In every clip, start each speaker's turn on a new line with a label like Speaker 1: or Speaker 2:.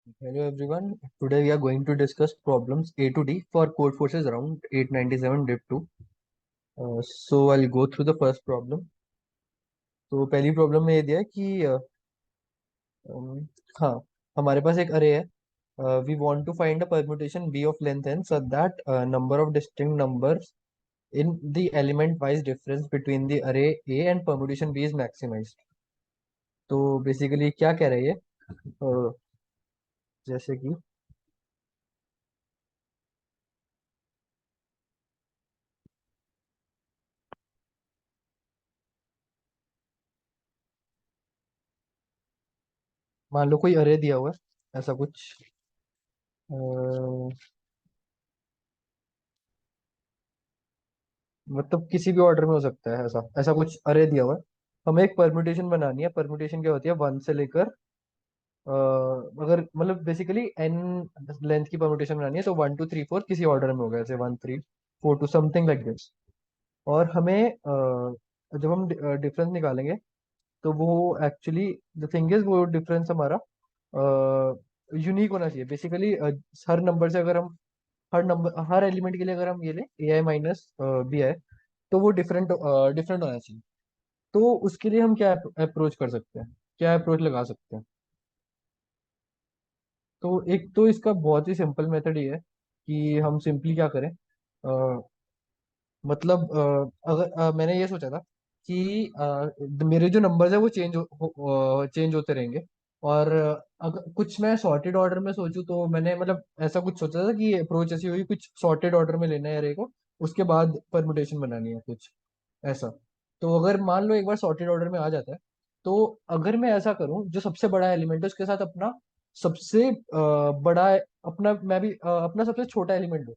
Speaker 1: Hello everyone. Today we are going to discuss problems A to D for code forces round 897 div 2. So I'll go through the first problem. तो पहली problem में ये दिया है कि अम, हाँ, हमारे पास एक अरे है. We want to find a permutation b of length n so that number of distinct numbers in the element wise difference between the array A and permutation b is maximized. तो basically क्या कह रही है? जैसे कि मान लो कोई अरे दिया हुआ है ऐसा कुछ. मतलब किसी भी ऑर्डर में हो सकता है, ऐसा ऐसा कुछ अरे दिया हुआ है. हमें एक परम्यूटेशन बनानी है. परम्यूटेशन क्या होती है? वन से लेकर अगर मतलब बेसिकली एन लेंथ की परम्यूटेशन बनानी है तो 1 2 3 4 किसी ऑर्डर में होगा, जैसे 1 3 4 2 समथिंग लाइक दिस. और हमें जब हम डिफरेंस निकालेंगे तो वो एक्चुअली द थिंग इज वो डिफरेंस हमारा यूनिक होना चाहिए. बेसिकली हर नंबर से अगर हम हर एलिमेंट के लिए अगर हम ये लें ए आई माइनस बी आई, तो वो डिफरेंट डिफरेंट होना चाहिए. तो उसके लिए हम क्या अप्रोच कर सकते हैं, क्या अप्रोच लगा सकते हैं? तो एक तो इसका बहुत ही सिंपल मेथड ये है कि हम सिंपली क्या करें. मतलब अगर मैंने ये सोचा था कि मेरे जो नंबर्स है वो चेंज होते रहेंगे. और अगर कुछ मैं सॉर्टेड ऑर्डर में सोचूं तो मैंने मतलब ऐसा कुछ सोचा था कि अप्रोच ऐसी हुई, कुछ सॉर्टेड ऑर्डर में लेना है अरे को, उसके बाद परमुटेशन बनानी है कुछ ऐसा. तो अगर मान लो एक बार सॉर्टेड ऑर्डर में आ जाता है, तो अगर मैं ऐसा करूं जो सबसे बड़ा एलिमेंट है उसके साथ अपना सबसे बड़ा अपना मैं भी अपना सबसे छोटा एलिमेंट हूँ,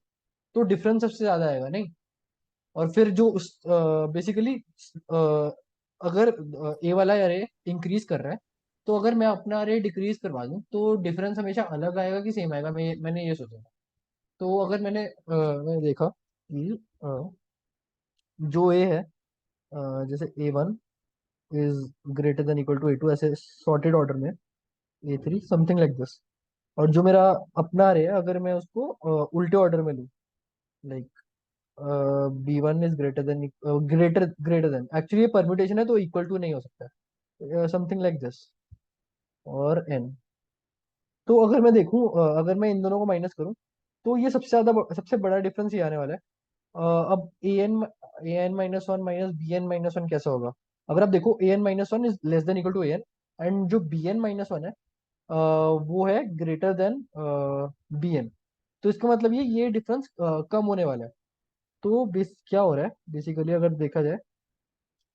Speaker 1: तो डिफरेंस सबसे ज्यादा आएगा नहीं. और फिर जो उस बेसिकली अगर ए वाला अरे इंक्रीज कर रहा है, तो अगर मैं अपना अरे डिक्रीज करवा दूं तो डिफरेंस हमेशा अलग आएगा कि सेम आएगा. मैंने ये सोचा था. तो अगर मैंने देखा कि जो ए है, जैसे A1 is greater than equal to A2, ऐसे सॉर्टेड ऑर्डर में A3 समथिंग लाइक दिस. और जो मेरा अपना अरे है, अगर मैं उसको उल्टे ऑर्डर में लूँ, like B1 is greater then actually ये परम्यूटेशन है तो इक्वल टू नहीं हो सकता, समथिंग लाइक दिस. और n, तो अगर मैं देखूं अगर मैं इन दोनों को माइनस करूं तो ये सबसे बड़ा डिफरेंस ये आने वाला है. अब a n minus one minus b n minus one कैसा होगा? अगर आप देखो a n minus one is less than equal to a n, and जो बी एन माइनस वन है वो है ग्रेटर देन बी एन. तो इसका मतलब ये डिफरेंस कम होने वाला है. तो बेस क्या हो रहा है बेसिकली, अगर देखा जाए,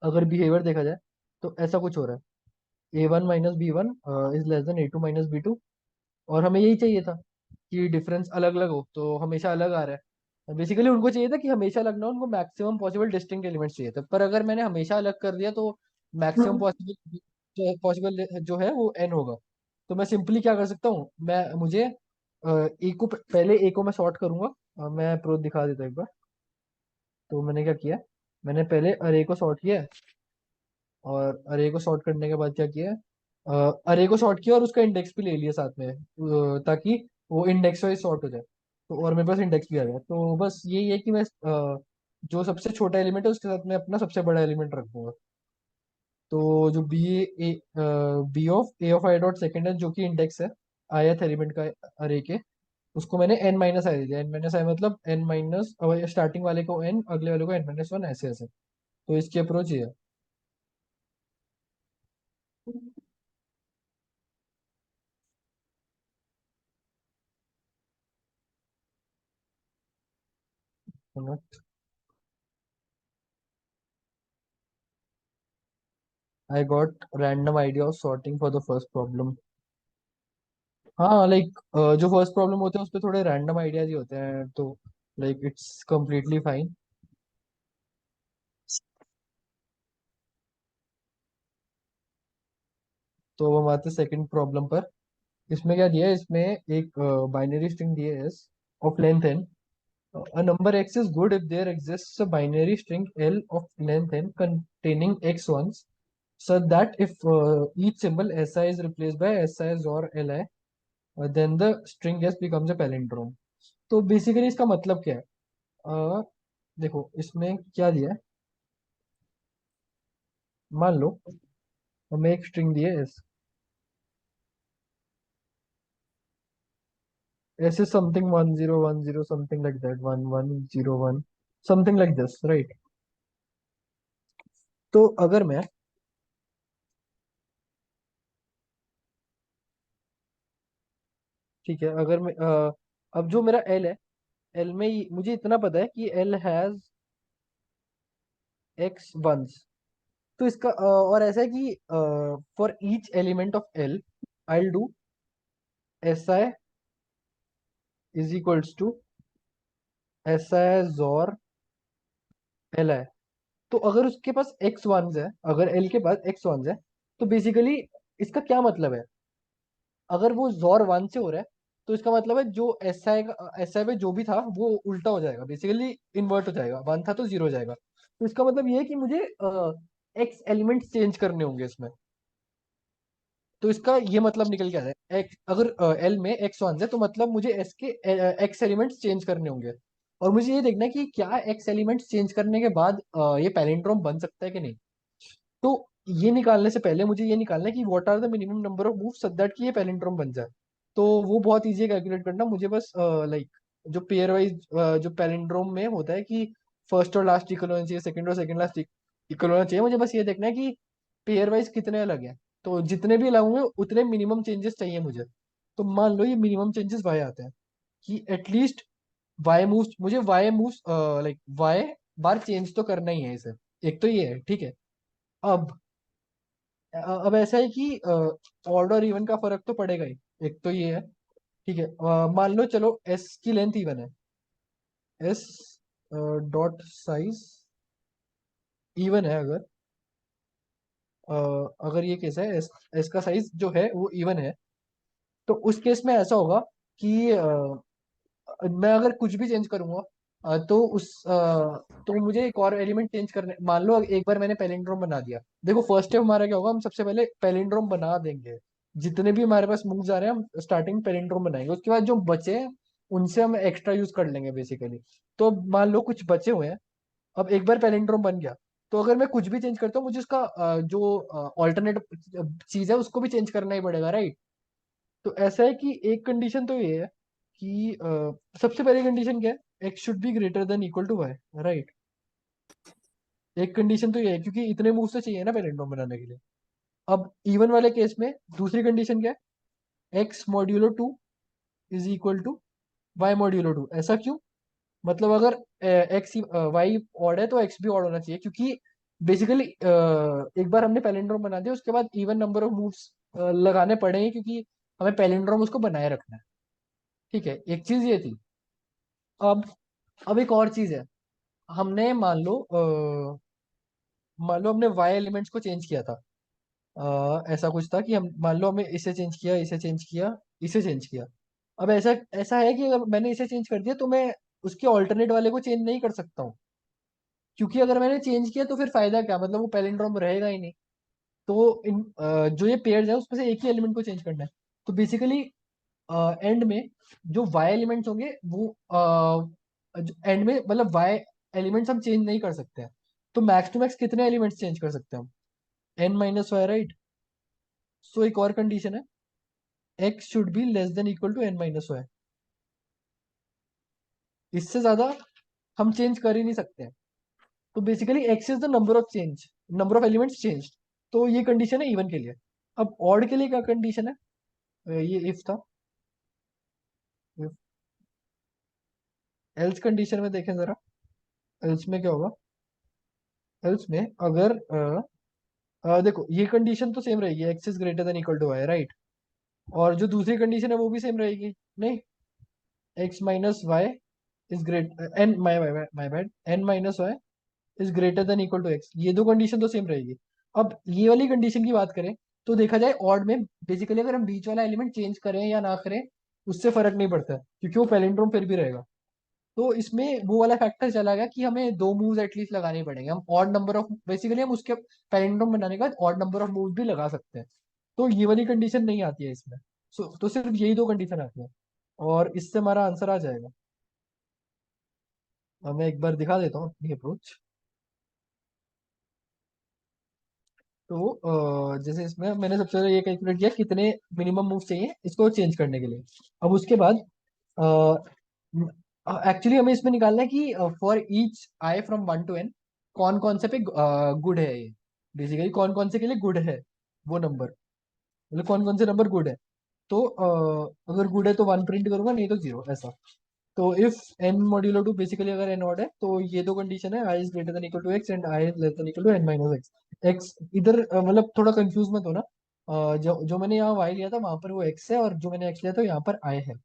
Speaker 1: अगर बिहेवियर देखा जाए, तो ऐसा कुछ हो रहा है. A1 minus B one is less than A2 minus B two. और हमें यही चाहिए था कि डिफरेंस अलग अलग हो, तो हमेशा अलग आ रहा है. बेसिकली उनको चाहिए था कि हमेशा अलग ना हो, उनको मैक्सिमम पॉसिबल डिस्टिंक्ट एलिमेंट्स चाहिए थे. पर अगर मैंने हमेशा अलग कर दिया तो मैक्सिमम पॉसिबल जो है वो n होगा. तो मैं सिंपली क्या कर सकता हूँ, मुझे पहले ए को मैं सॉर्ट करूंगा. मैं प्रोत दिखा देता हूँ एक बार. तो मैंने क्या किया, मैंने पहले अरे को सॉर्ट किया. और अरे को सॉर्ट करने के बाद क्या किया, अरे को सॉर्ट किया और उसका इंडेक्स भी ले लिया साथ में, ताकि वो इंडेक्स वाइज सॉर्ट हो जाए. तो और मेरे पास इंडेक्स भी आ गया. तो बस यही है कि मैं जो सबसे छोटा एलिमेंट है उसके साथ मैं अपना सबसे बड़ा एलिमेंट रख दूंगा. तो जो B of I dot second है, जो कि इंडेक्स है ith एलिमेंट का अरे के, उसको मैंने n माइनस आई दे दिया. n माइनस आई मतलब n माइनस, स्टार्टिंग वाले को n, अगले वाले को n माइनस वन, ऐसे ऐसे. तो इसकी अप्रोच ये है. I got random idea of sorting for the first problem. हाँ, लाइक जो फर्स्ट प्रॉब्लम होते हैं उस पे थोड़े रैंडम आइडियाज ही होते हैं, तो लाइक इट्स कम्प्लीटली फाइन. तो अब हम आते हैं सेकंड प्रॉब्लम पर. इसमें क्या दिया है, इसमें एक बाइनरी स्ट्रिंग दी है s of length n. A number x is good if there exists a binary string l of length n containing x ones, so that if each symbol si is replaced by si or li, then the string S becomes a palindrome. तो basically इसका मतलब क्या है? अ, देखो इसमें क्या दिया है। मान लो हमें एक स्ट्रिंग दी है S. S is something 1010 something like that, 1101 something like this, right? तो अगर मैं, ठीक है, अगर मैं अब जो मेरा एल है, एल में मुझे इतना पता है कि एल हैज एक्स वंस। तो इसका और ऐसा है कि for each element of L I do S I is equals to S I xor L आई। तो अगर उसके पास एक्स वंस है, अगर एल के पास एक्स वंस है, तो बेसिकली इसका क्या मतलब है? अगर वो जोर वन से हो रहा है, तो इसका मतलब है जो एस आई में जो भी था वो उल्टा हो जाएगा, बेसिकली इन्वर्ट हो जाएगा। वन था तो जीरो हो जाएगा। तो इसका मतलब ये है कि मुझे एक्स एलिमेंट्स चेंज करने होंगे इसमें। तो इसका ये मतलब निकल के आता है, एक्स अगर एल में एक्स वन है, तो मतलब मुझे एस के एक्स एलिमेंट्स चेंज करने होंगे। और मुझे ये देखना है कि क्या एक्स एलिमेंट्स चेंज करने के बाद ये पैलिंड्रोम बन सकता है कि नहीं। तो ये निकालने से पहले मुझे ये निकालना है कि what are the minimum number of move so that कि ये पैलिंड्रोम बन जाए। तो वो बहुत इजी है कैलकुलेट करना। मुझे बस लाइक जो पेयर वाइज जो पैलिंड्रोम में होता है कि फर्स्ट और लास्ट इक्वल होना चाहिए, सेकंड और सेकंड लास्ट इक्वल होना चाहिए, मुझे बस ये देखना है कि पेयर वाइज कितने अलग हैं। तो जितने भी अलग होंगे उतने मिनिमम चेंजेस चाहिए मुझे। तो मान लो ये मिनिमम चेंजेस वाई आते हैं कि एटलीस्ट वाई मूव्स, मुझे वाई मूव्स लाइक वाई बार चेंज तो करना ही है इसे। एक तो ये है, ठीक है। अब अब ऐसा है कि ऑड और इवन का फर्क तो पड़ेगा ही। एक तो ये है, ठीक है। मान लो चलो एस की लेंथ इवन है, एस डॉट साइज इवन है। अ, अगर ये केस है, एस का साइज जो है वो इवन है, तो उस केस में ऐसा होगा कि मैं अगर कुछ भी चेंज करूंगा तो मुझे एक और एलिमेंट चेंज करने, मान लो एक बार मैंने पैलिंड्रोम बना दिया। देखो फर्स्ट स्टेप हमारा क्या होगा, हम सबसे पहले पैलिंड्रोम बना देंगे। जितने भी हमारे पास मूव्स आ रहे हैं हम स्टार्टिंग पैलिंड्रोम बनाएंगे, उसके बाद जो बचे हैं उनसे हम एक्स्ट्रा यूज कर लेंगे बेसिकली। तो मान लो कुछ बचे हुए हैं। अब एक बार पैलिंड्रोम बन गया, तो अगर मैं कुछ भी चेंज करता हूँ मुझे उसका जो ऑल्टरनेट चीज है उसको भी चेंज करना ही पड़ेगा, राइट? तो ऐसा है कि एक कंडीशन तो ये है कि सबसे पहली कंडीशन क्या है, x should be greater than equal to Y, right? एक कंडीशन तो ये है क्योंकि इतने मूव से चाहिए ना पैरेंटोम बनाने के लिए। अब इवन वाले केस में दूसरी कंडीशन क्या है, X modulo two is equal to Y modulo two. ऐसा क्यों? मतलब अगर एक्स वाई ऑड है तो एक्स भी ऑड होना चाहिए, क्योंकि बेसिकली एक बार हमने पैलिंड्रोम बना दिया उसके बाद इवन नंबर ऑफ मूव्स लगाने पड़ेंगे, क्योंकि हमें पैलिंड्रोम उसको बनाए रखना है। ठीक है, एक चीज ये थी। अब अब एक और चीज है। हमने मान लो हमने वाई एलिमेंट्स को चेंज किया था। ऐसा कुछ था कि हम मान लो हमें इसे चेंज किया, इसे चेंज किया, इसे चेंज किया। अब ऐसा ऐसा है कि अगर मैंने इसे चेंज कर दिया तो मैं उसके ऑल्टरनेट वाले को चेंज नहीं कर सकता हूँ, क्योंकि अगर मैंने चेंज किया तो फिर फायदा क्या, मतलब वो पैलिंड्रोम रहेगा ही नहीं। तो जो ये पेयर्स है उसमें से एक ही एलिमेंट को चेंज करना है। तो बेसिकली एंड में जो वाई एलिमेंट्स होंगे वो एंड में मतलब वाई एलिमेंट्स हम चेंज नहीं कर सकते हैं। तो मैक्स टू मैक्स कितने एलिमेंट्स चेंज कर सकते हैं हम? N minus y, right? So एक और कंडीशन है, x should be less than equal to n minus y. इससे ज्यादा हम चेंज कर ही नहीं सकते हैं। तो basically x is the number of change, number of elements change. तो ये कंडीशन है इवन के लिए। अब ऑड के लिए क्या कंडीशन है? ये इफ था। एल्स कंडीशन में देखें जरा, एल्स में क्या होगा? एल्स में अगर देखो ये कंडीशन तो सेम रहेगी, X is greater than equal to Y, right? और जो दूसरी कंडीशन है वो भी सेम रहेगी, नहीं? X minus Y is great N my my bad N minus Y is greater than equal to X, ये दो कंडीशन तो सेम रहेगी। अब ये वाली कंडीशन की बात करें तो देखा जाए ऑड में बेसिकली अगर हम बीच वाला एलिमेंट चेंज करें या ना करें उससे फर्क नहीं पड़ता है, क्योंकि वो पैलिंड्रोम फिर भी रहेगा। तो इसमें वो वाला फैक्टर चला गया कि हमें दो मूव्स एटलीस्ट लगाने पड़ेंगे। हम ऑड नंबर ऑफ बेसिकली हम उसके पैलिंड्रोम बनाने के बाद ऑड नंबर ऑफ मूव्स भी लगा सकते हैं। तो ये वाली कंडीशन नहीं आती है इसमें। तो सिर्फ यही दो कंडीशन आती है, और इससे हमारा आंसर आ जाएगा। अब मैं एक बार दिखा देता हूँ अपनी अप्रोच। तो जैसे इसमें मैंने सबसे पहले ये कैलकुलेट किया कितने मिनिमम मूव चाहिए इसको चेंज करने के लिए। अब उसके बाद एक्चुअली हमें इसमें निकालना है कि for each I from 1 to n कौन कौन से पे गुड है ये, बेसिकली कौन कौन से के लिए गुड है वो नंबर, मतलब कौन कौन से नंबर गुड है। तो अगर गुड है तो 1 प्रिंट करूंगा, नहीं तो 0 ऐसा। तो इफ n मॉड्यूलो 2, बेसिकली अगर n ऑड है तो ये दो कंडीशन है, i is greater than equal to x and i is less than equal to n minus x। x इधर मतलब थोड़ा कंफ्यूज मत होना, जो जो मैंने यहाँ y लिया था वहां पर वो x है, और जो मैंने x लिया था यहाँ पर i है।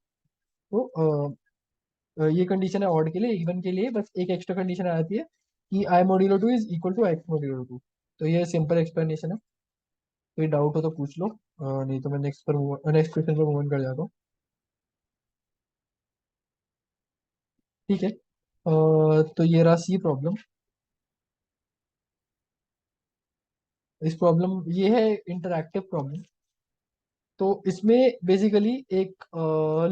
Speaker 1: तो ये कंडीशन है ऑड के लिए। इवन के लिए बस एक एक्स्ट्रा कंडीशन आ जाती है कि i modulo 2 is equal to x modulo 2। तो ये सिंपल एक्सप्लेनेशन है। कोई डाउट हो तो पूछ लो, नहीं तो मैं नेक्स्ट क्वेश्चन पर मूव ऑन कर जाता हूँ। ठीक है, तो ये रहा सी प्रॉब्लम। इस प्रॉब्लम ये है इंटरैक्टिव प्रॉब्लम। तो इसमें बेसिकली एक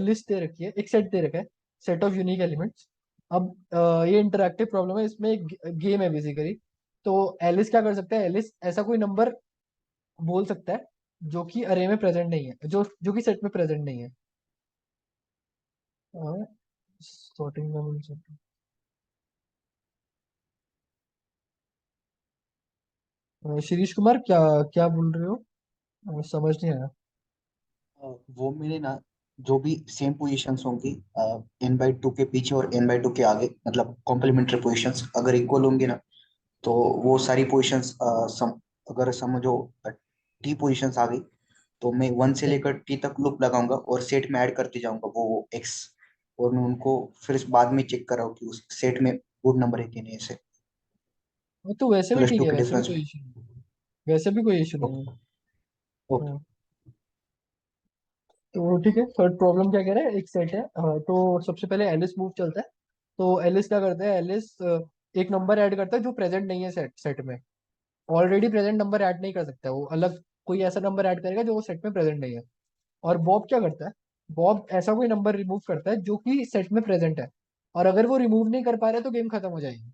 Speaker 1: लिस्ट दे रखी है, एक सेट दे रखा है, सेट ऑफ यूनिक एलिमेंट्स। अब ये इंटरैक्टिव प्रॉब्लम है, इसमें एक गेम है बेसिकली। तो एलिस क्या कर सकता है, एलिस ऐसा कोई नंबर बोल सकता है जो कि अरे में प्रेजेंट नहीं है, जो जो कि सेट में प्रेजेंट नहीं है। सॉर्टिंग शिरीष कुमार, क्या क्या बोल रहे हो? समझ नहीं आया।
Speaker 2: वो मेरे ना, जो भी सेम पोजीशंस होंगी n/2 के पीछे और n/2 के आगे, मतलब कॉम्प्लीमेंट्री पोजीशंस अगर इक्वल होंगे ना, तो वो सारी पोजीशंस अगर समझो टी पोजीशंस आ गई, तो मैं 1 से
Speaker 1: हम्म।
Speaker 2: लेकर टी तक लूप लगाऊंगा और सेट में ऐड करते जाऊंगा वो एक्स, और मैं उनको फिर इस बाद में चेक कर रहा हूँ कि उस सेट में गुड नंबर है कि नहीं, ऐसे
Speaker 1: तो वैसे भी
Speaker 2: प्लस
Speaker 1: ठीक
Speaker 2: टू
Speaker 1: है,
Speaker 2: के
Speaker 1: वैसे भी
Speaker 2: डिफरेंस
Speaker 1: कोई
Speaker 2: में।
Speaker 1: इशू नहीं है, वैसे भी कोई इशू नहीं
Speaker 2: ओके।
Speaker 1: है।
Speaker 2: ओके।
Speaker 1: हाँ, तो ठीक है, थर्ड प्रॉब्लम क्या कह रहा है, एक सेट है, तो सबसे पहले एलिस मूव चलता है। तो एलिस क्या करता है, एलिस एक नंबर ऐड करता है जो प्रेजेंट नहीं है सेट सेट में। ऑलरेडी प्रेजेंट नंबर ऐड नहीं कर सकता है वो, अलग कोई ऐसा नंबर ऐड करेगा जो वो सेट में प्रेजेंट नहीं है। और बॉब क्या करता है, बॉब ऐसा कोई नंबर रिमूव करता है जो कि सेट में प्रेजेंट है, और अगर वो रिमूव नहीं कर पा रहे तो गेम खत्म हो जाएगी,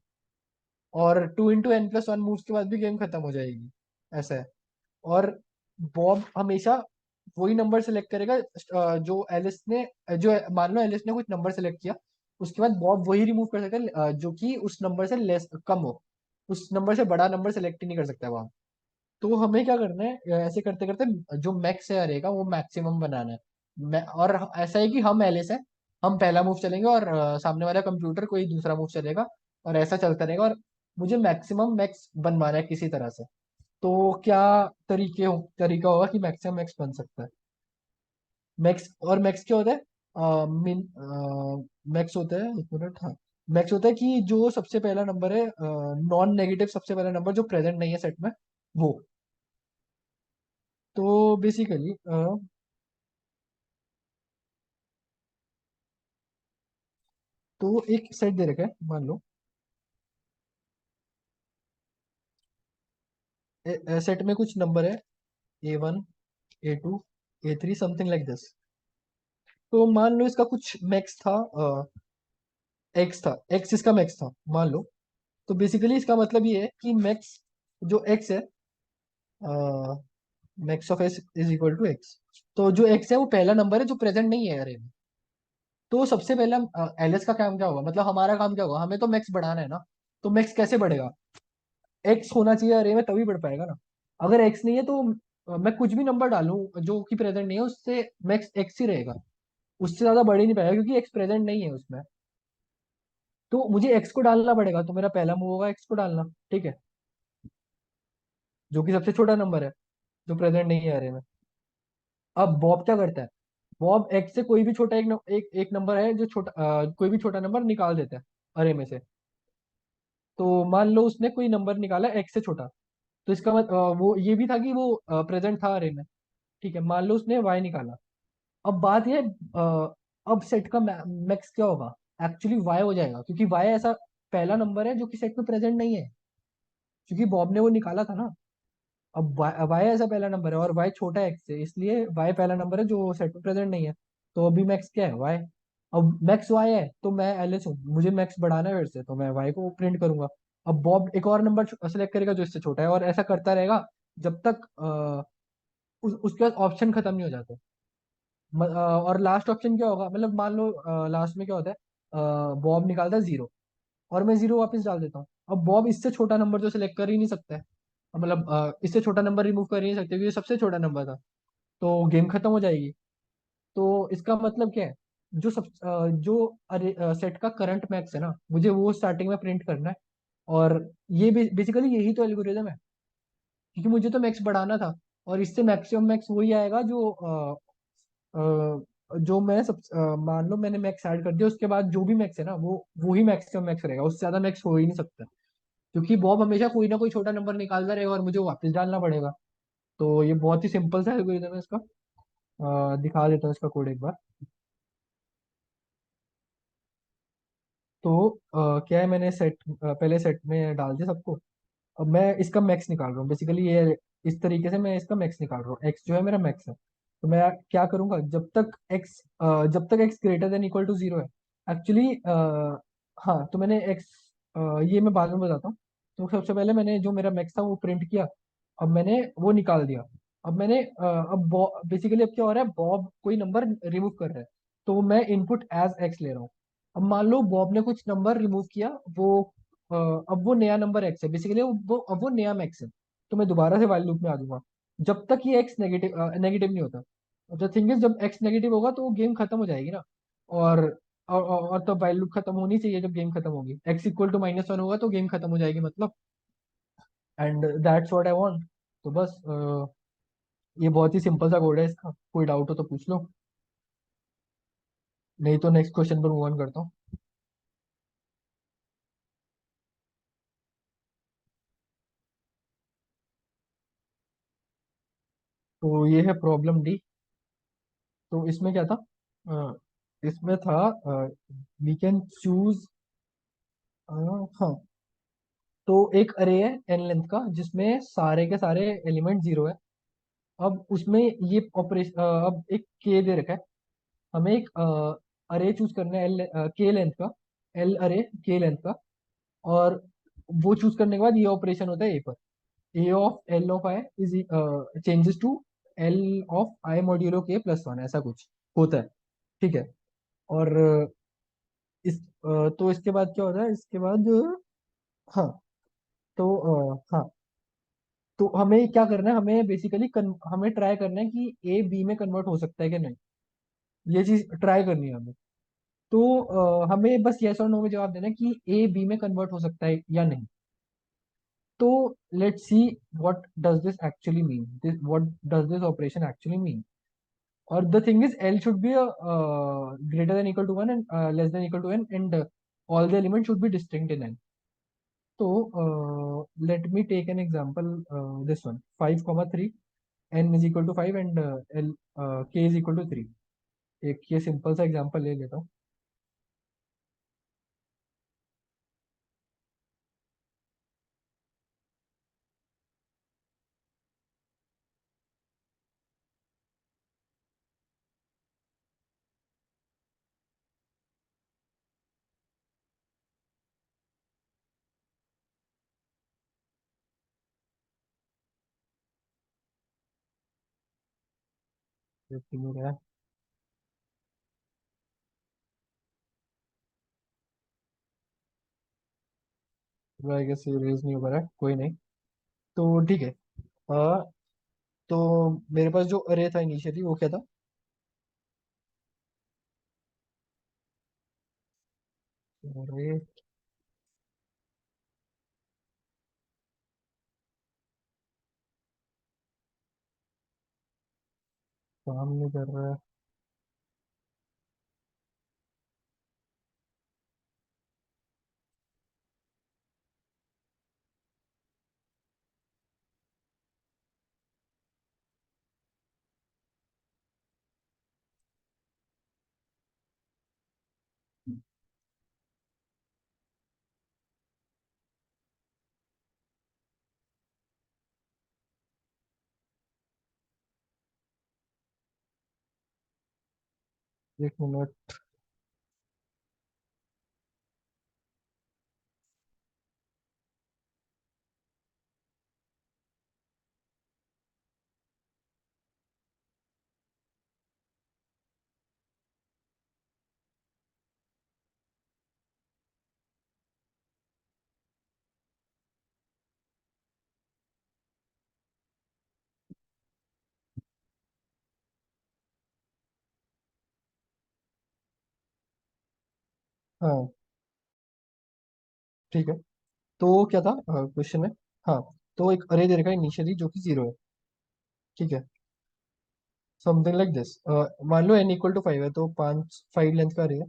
Speaker 1: और 2 into n+1 मूव्स के बाद भी गेम खत्म हो जाएगी, ऐसा है। और बॉब हमेशा वही नंबर सेलेक्ट करेगा जो एलिस ने, जो मान लो एलिस ने कुछ नंबर सेलेक्ट किया, उसके बाद बॉब वही रिमूव कर सकता है जो कि उस नंबर से लेस कम हो, उस नंबर से बड़ा नंबर सेलेक्ट ही नहीं कर सकता वहां। तो हमें क्या करना है, ऐसे करते करते जो मैक्स है रहेगा वो मैक्सिमम बनाना है। और ऐसा है कि हम एलिस है, हम पहला मूव चलेंगे और सामने वाला कंप्यूटर कोई दूसरा मूव चलेगा, और ऐसा चलता रहेगा, और मुझे मैक्सिमम मैक्स बनवाना है किसी तरह से। तो क्या तरीका होगा कि मैक्सिमम मैक्स बन सकता है। मैक्स और मैक्स क्या होता है, मिन मैक्स होता है, एक मिनट, हाँ। मैक्स होता है कि जो सबसे पहला नंबर है, नॉन नेगेटिव सबसे पहला नंबर जो प्रेजेंट नहीं है सेट में, वो। तो बेसिकली तो एक सेट दे रखा है, मान लो सेट में कुछ नंबर है, A1, A2, A3, something like this. तो मान लो इसका कुछ मैक्स था, एक्स था, एक्स इसका मैक्स था मान लो। तो बेसिकली इसका मतलब ये है कि मैक्स जो एक्स है, max of S is equal to X. तो जो एक्स है वो पहला नंबर है जो प्रेजेंट नहीं है अरे में। तो सबसे पहले एलएस का काम क्या होगा, मतलब हमारा काम क्या होगा, हमें तो मैक्स बढ़ाना है ना। तो मैक्स कैसे बढ़ेगा, एक्स होना चाहिए अरे में तभी बढ़ पाएगा ना। अगर एक्स नहीं है तो मैं कुछ भी नंबर डालूं जो कि प्रेजेंट नहीं है, उससे मैक्स एक्स ही रहेगा, उससे ज्यादा बढ़ ही नहीं पाएगा क्योंकि एक्स प्रेजेंट नहीं है उसमें। तो मुझे एक्स को डालना पड़ेगा, तो मेरा पहला मूव होगा एक्स को डालना, ठीक है, जो कि सबसे छोटा नंबर है जो प्रेजेंट नहीं है अरे में। अब बॉब क्या करता है, बॉब एक्स से कोई भी छोटा एक नंबर है जो छोटा, कोई भी छोटा नंबर निकाल देता है अरे में से। तो मान लो उसने कोई नंबर निकाला एक्स से छोटा, तो इसका वो ये भी था कि वो प्रेजेंट था अरे में, ठीक है। मान लो उसने वाई निकाला। अब बात ये अब सेट का मैक्स क्या होगा, एक्चुअली वाई हो जाएगा, क्योंकि वाई ऐसा पहला नंबर है जो कि सेट में प्रेजेंट नहीं है, क्योंकि बॉब ने वो निकाला था ना। अब वाई ऐसा पहला नंबर है और वाई छोटा है एक्स से, इसलिए वाई पहला नंबर है जो सेट में प्रेजेंट नहीं है। तो अभी मैक्स क्या है, वाई। अब मैक्स वाई है तो मैं एलएच हूँ, मुझे मैक्स बढ़ाना है फिर से, तो मैं वाई को प्रिंट करूंगा। अब बॉब एक और नंबर सेलेक्ट करेगा जो इससे छोटा है, और ऐसा करता रहेगा जब तक उसके बाद ऑप्शन खत्म नहीं हो जाते। और लास्ट ऑप्शन क्या होगा, मतलब मान लो लास्ट में क्या होता है, बॉब निकालता है 0, और मैं 0 वापस डाल देता हूँ। अब बॉब इससे छोटा नंबर तो सिलेक्ट कर ही नहीं सकता है, मतलब इससे छोटा नंबर रिमूव कर ही नहीं सकते क्योंकि ये सबसे छोटा नंबर था। तो गेम खत्म हो जाएगी। तो इसका मतलब क्या है, जो अरे सेट का करंट मैक्स है ना, मुझे वो स्टार्टिंग में प्रिंट करना है। और ये बेसिकली यही तो एल्गोरिदम है, क्योंकि मुझे तो मैक्स बढ़ाना था। और इससे मैक्सिमम मैक्स वही आएगा जो मैं मान लो मैंने मैक्स ऐड कर दिया, उसके बाद जो भी मैक्स है ना वो ही मैक्सिमम मैक्स रहेगा, उससे ज्यादा मैक्स हो ही नहीं सकता। क्योंकि बॉब हमेशा कोई ना कोई छोटा नंबर निकालता रहेगा और मुझे वापस डालना पड़ेगा। तो ये बहुत ही सिंपल सा एल्गोरिदम है इसका। दिखा देता हूँ इसका कोड एक बार। तो क्या है, मैंने पहले सेट में डाल दिया सबको। अब मैं इसका मैक्स निकाल रहा हूँ, बेसिकली ये इस तरीके से मैं इसका मैक्स निकाल रहा हूँ, एक्स जो है मेरा मैक्स है। तो मैं क्या करूंगा, जब तक X greater than equal to 0 है। एक्चुअली हाँ, तो मैंने एक्स, ये मैं बाद में बताता हूँ। तो सबसे पहले मैंने जो मेरा मैक्स था वो प्रिंट किया। अब मैंने वो निकाल दिया। अब मैंने अब बेसिकली अब क्या हो रहा है, बॉब कोई नंबर रिमूव कर रहा है, तो मैं इनपुट एज एक्स ले रहा हूँ। अब मान लो बॉब ने कुछ नंबर रिमूव किया, वो अब वो नया नंबर एक्स है, बेसिकली अब वो नया मैक्स है। तो मैं दोबारा से वाइल लूप में आ जाऊंगा जब तक ये एक्स नेगेटिव नेगेटिव नहीं होता। द थिंग इज, जब एक्स नेगेटिव होगा तो वो गेम खत्म हो जाएगी ना। और और तब वाइल लूप खत्म होनी चाहिए जब गेम खत्म होगी, एक्स इक्वल टू -1 होगा तो गेम खत्म हो जाएगी मतलब। And that's what I want. तो बस ये बहुत ही सिंपल सा कोड है इसका, कोई डाउट हो तो पूछ लो, नहीं तो नेक्स्ट क्वेश्चन पर मूव ऑन करता हूँ। तो ये है प्रॉब्लम डी। तो इसमें क्या था, अ, इसमें था वी कैन चूज, हाँ, तो एक अरे है n लेंथ का जिसमें सारे के सारे एलिमेंट 0 है। अब उसमें ये ऑपरेशन, अब एक के दे रखा है, हमें एक अरे चूज करना है एल के लेंथ का, एल अरे के लेंथ का। और वो चूज करने के बाद ये ऑपरेशन होता है ए पर, a of l of i is changes to l of i modulo k plus one, ऐसा कुछ होता है। ठीक है। और तो इसके बाद क्या होता है, इसके बाद हाँ, तो हाँ, तो हमें क्या करना है, हमें बेसिकली हमें ट्राई करना है कि ए बी में कन्वर्ट हो सकता है कि नहीं, ये चीज ट्राई करनी है हमें। तो हमें बस यस और नो में जवाब देना है कि ए बी में कन्वर्ट हो सकता है या नहीं। तो let's see what does this actually mean, this what does this operation actually mean. और the thing is l should be greater than equal to one and less than equal to n, and all the element should be distinct in n. तो let me take an example, this one 5,3, n is equal to 5 and l k is equal to 3। एक ये simple सा example ले लेता हूँ। Everything हो गया, I guess ये रेज नहीं हो पा रहा है, कोई नहीं। तो ठीक है। तो मेरे पास जो अरे था इनिशियली वो क्या था, अरे काम नहीं कर रहा है। एक मिनट। हाँ ठीक है। तो क्या था क्वेश्चन में? हाँ, तो एक अरे दे रखा है इनिशियली जो कि 0 है। ठीक है, समथिंग लाइक दिस। मान लो n इक्वल टू 5 है, तो 5 लेंथ का अरे है।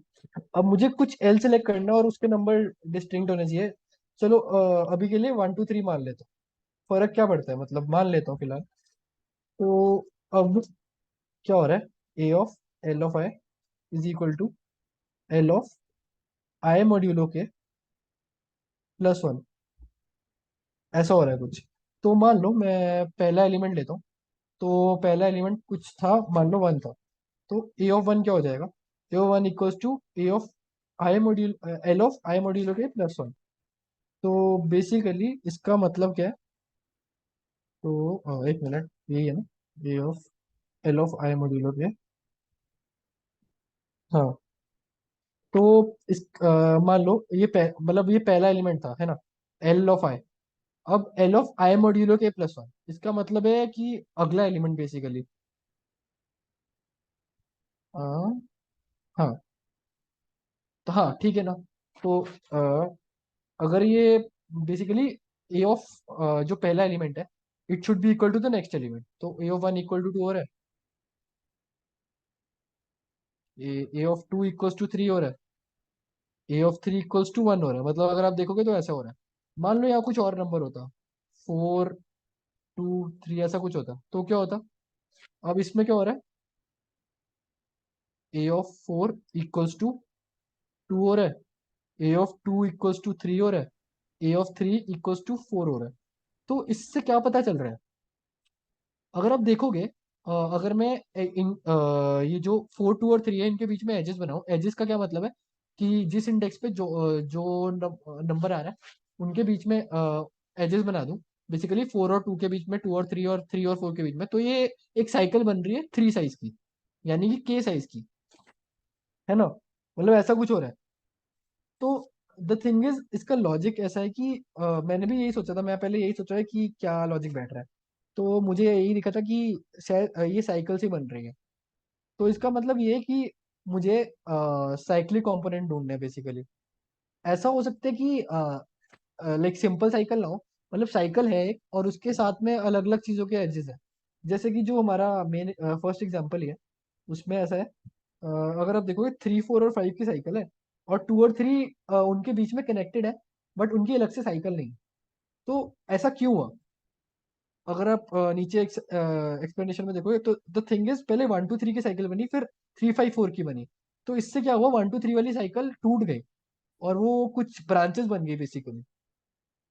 Speaker 1: अब मुझे कुछ एल सेलेक्ट करना है और उसके नंबर डिस्टिंक्ट होने चाहिए। चलो अभी के लिए 1 2 3 मान लेता हूँ। फर्क क्या पड़ता है, मतलब मान लेता हूँ फिलहाल। तो अब क्या हो रहा है, a of l of i is equal to l of i modulo k +1। ऐसा हो रहा है कुछ। तो मान लो मैं पहला एलिमेंट लेता हूँ। तो पहला एलिमेंट कुछ था, मान लो 1 था। तो ए ऑफ 1 क्या हो जाएगा? A of 1 equals to a of i module l of i modulo k +1। तो बेसिकली इसका मतलब क्या है? तो एक मिनट, यही है ना, a of l of i modulo k. हाँ, तो इस मान लो ये मतलब ये पहला एलिमेंट था, है ना, एल ऑफ आई। अब L of i modulo k +1, इसका मतलब है कि अगला एलिमेंट बेसिकली। हाँ, तो हाँ ठीक है ना। तो अगर ये बेसिकली ए ऑफ जो पहला एलिमेंट है, it should be equal to the next element. तो ए ऑफ 1 इक्वल टू 2 और है, ए ऑफ 2 इक्वल्स टू 3 और है, ए ऑफ 3 इक्वल्स टू 1 और है। मतलब अगर आप देखोगे तो ऐसा हो रहा है। मान लो यहाँ कुछ और नंबर होता, 4 2 3 ऐसा कुछ होता, तो क्या होता? अब इसमें क्या हो रहा है, ए ऑफ 4 इक्वल्स टू 2 और है, ए ऑफ 2 इक्वल्स टू 3 और है, ए ऑफ 3 इक्वल्स टू 4 और है। तो इससे क्या पता चल रहा है? अगर आप देखोगे, अगर मैं ये जो 4 2 और 3 है, इनके बीच में एजेस बनाऊं, एजेस का क्या मतलब है कि जिस इंडेक्स पे जो नंबर आ रहा है उनके बीच में एजेस बना दूं। बेसिकली 4 और 2 के बीच में, 2 और 3 और 3 और 4 के बीच में, तो ये एक साइकिल बन रही है 3 साइज की, यानी कि के साइज की, है ना। मतलब ऐसा कुछ हो रहा है। तो द थिंग इज, इसका लॉजिक ऐसा है कि मैंने भी यही सोचा था, मैं पहले यही सोचा है कि क्या लॉजिक बैठ रहा है। तो मुझे यही दिखा था कि शायद ये साइकिल से बन रही है। तो इसका मतलब ये है कि मुझे साइक्लिक कंपोनेंट ढूंढने हैं बेसिकली। ऐसा हो सकता है कि लाइक सिंपल साइकिल ना हो, मतलब साइकिल है एक और उसके साथ में अलग अलग चीजों के एजेस है। जैसे कि जो हमारा मेन फर्स्ट एग्जांपल ही है, उसमें ऐसा है। अगर आप देखोगे 3 4 और 5 की साइकिल है, और 2 और 3 उनके बीच में कनेक्टेड है, बट उनकी अलग से साइकिल नहीं। तो ऐसा क्यों हुआ? अगर आप नीचे एक्सप्लेनेशन में देखोगे तो द थिंग इज, पहले 1 2 3 की साइकिल बनी, फिर 3 5 4 की बनी। तो इससे क्या हुआ, 1 2 3 वाली साइकिल टूट गई और वो कुछ ब्रांचेस बन गई बेसिकली।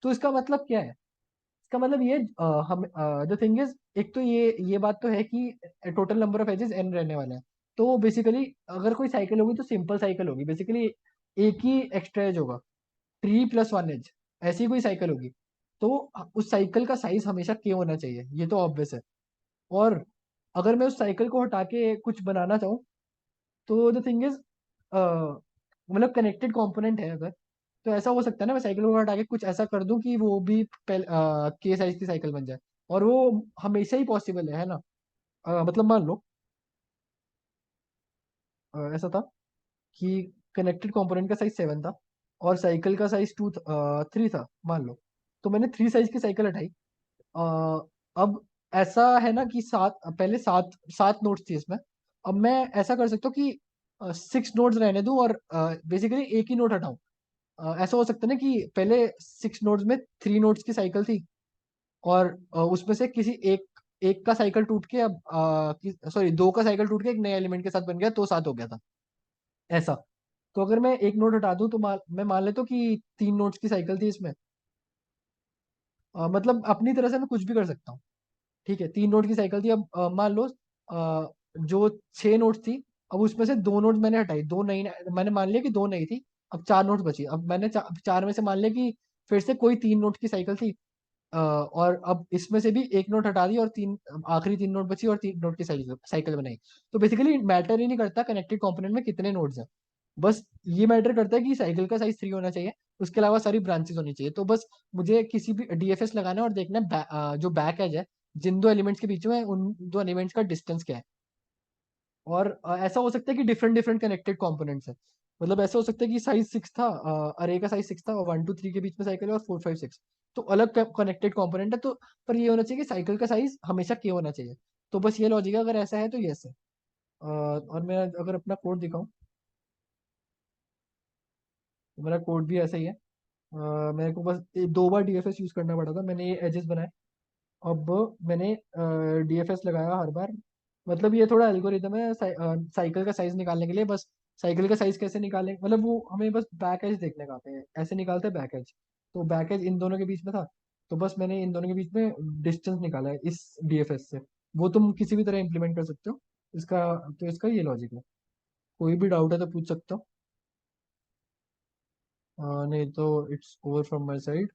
Speaker 1: तो इसका मतलब क्या है? इसका मतलब ये हम द थिंग इज, एक तो ये बात तो है कि total number of edges n रहने वाले हैं। तो बेसिकली अगर कोई साइकिल होगी तो सिंपल साइकिल होगी बेसिकली, एक ही एक्स्ट्रा एज होगा, 3 + 1 एज, ऐसी कोई साइकिल होगी। तो उस साइकिल का साइज हमेशा k होना चाहिए, ये तो ऑब्वियस है। और अगर मैं उस साइकिल को हटा के कुछ बनाना चाहूँ, तो द थिंग इज, मतलब कनेक्टेड कंपोनेंट है अगर, तो ऐसा हो सकता है ना, मैं साइकिल को हटा के कुछ ऐसा कर दूं कि वो भी के साइज की साइकिल बन जाए। और वो हमेशा ही पॉसिबल है ना। मतलब मान लो ऐसा था कि कनेक्टेड कंपोनेंट का साइज 7 था और साइकिल का साइज 3 था, मान लो। तो मैंने 3 साइज की साइकिल हटाई। अब ऐसा है ना कि सात, पहले सात सात नोट्स थी इसमें। अब मैं ऐसा कर सकता हूँ कि 6 नोट्स रहने दूं और बेसिकली एक ही नोट हटाऊं। ऐसा हो सकता है ना कि पहले 6 नोट्स में 3 नोट्स की साइकिल थी, और उसमें से किसी एक एक का साइकिल टूट के, अब सॉरी, दो का साइकिल टूट के एक नए एलिमेंट के साथ बन गया, तो 7 हो गया था। ऐसा। तो अगर मैं एक नोट हटा दूं तो मैं मान लेता हूँ कि 3 नोट्स की साइकिल थी इसमें। मतलब अपनी तरह से मैं कुछ भी कर सकता हूँ। ठीक है, 3 नोट की साइकिल थी। अब मान लो जो 6 नोट्स थी, अब उसमें से दो नोट मैंने हटाई, दो नई, मैंने मान लिया कि दो नई थी, अब चार नोट बची। अब मैंने चार में से मान लिया कि फिर से कोई तीन नोट की साइकिल थी, और अब इसमें से भी एक नोट हटा दी और तीन, आखिरी तीन नोट बची और तीन नोट की साइकिल साइकिल बनाई। तो बेसिकली मैटर ही नहीं करता कनेक्टेड कंपोनेंट में कितने नोट्स हैं, बस ये मैटर करता है कि साइकिल का साइज 3 होना चाहिए, उसके अलावा सारी ब्रांचेस होनी चाहिए। तो बस मुझे किसी भी डीएफएस लगाना है और देखना है जो बैक एज है, जिन दो एलिमेंट्स के बीच में, उन दो एलिमेंट्स का डिस्टेंस क्या है। और ऐसा हो सकता है कि डिफरेंट डिफरेंट कनेक्टेड कंपोनेंट्स है, मतलब ऐसा हो सकता है कि साइज 6 था, अरे का साइज 6 था, और 1 2 3 के बीच में साइकिल है, और 4 5 6 तो अलग कनेक्टेड कंपोनेंट है। तो पर ये होना चाहिए कि साइकिल का साइज हमेशा के होना चाहिए। तो बस ये लॉजिक है, अगर ऐसा है तो यस है। और मैं अगर अपना कोड दिखाऊं, तो मेरा कोड भी ऐसा ही है। मेरे को बस दो बार डीएफएस यूज करना पड़ा था, मैंने ये एजेस बनाए। अब मैंने डीएफएस लगाया हर बार, मतलब ये थोड़ा एल्गोरिदम है साइकिल का साइज निकालने के लिए। बस साइकिल का साइज कैसे निकालें, मतलब वो हमें बस बैक एज देखने का आते हैं, ऐसे निकालते हैं बैक एज। तो बैक एज इन दोनों के बीच में था, तो बस मैंने इन दोनों के बीच में डिस्टेंस निकाला है इस डीएफएस से। वो तुम किसी भी तरह इंप्लीमेंट कर सकते हो इसका। तो इसका ये लॉजिक है, कोई भी डाउट है तो पूछ सकते हो। नहीं तो it's over from my side.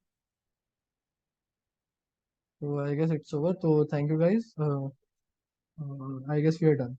Speaker 1: तो आई गेस इट्स ओवर, तो thank you guys, I guess we are done.